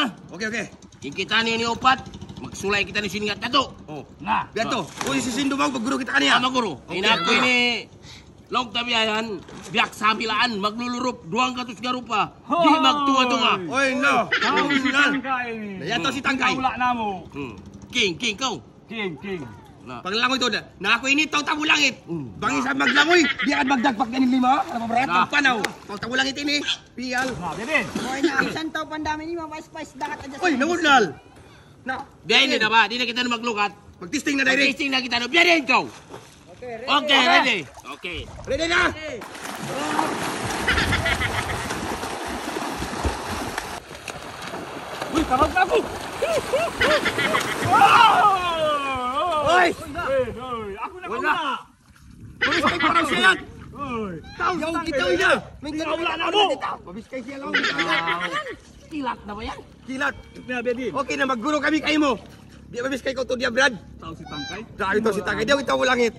Ha? Okay. Kita ni upat. Magsulay kita ni siningat na to. Oh. Na. Biar to. Uy, sisindo bang pagguro kita kaniya. Guru. Okay, Inako okay. ini long tabiayan, biyak samilaan, maglulurup, 200 garupa. Di magtuwa-tuwa. Oy, no. Kau si Tangkay ni. Yan to si Tangkay. Wala na mo. King, kau. King. Na. Paglangoy to na ako ini taw tabu langit. Bangi sa maglangoy, di agad magdagpak ganin lima. Ano ba Nah. panaw? Taw tabu langit ini. Pial. Na, bebe. Boy na absent taw pandami ni mga spice dakat aja. Oy, nawudnal. Na. Biyahin na ba? Di na kita na maglukat. Magtisting na direct. Testing na kita na. Biyahin kau. Okay, ready. Okay. Ready na? Uy, tawag na ako. Oy! Ako na Wala. Mabis kay parang siya yan. Uy. Yaw kita ina. May Wala na mo. Mabis kay siya lang. Kilat na ba yan? Kilat. Na, baby. Okay na magguro kami kayo mo. Di mabis kay ko to dia Brad. Tao si Tangkay. Dahil to si Tagay. Di ako itaw langit.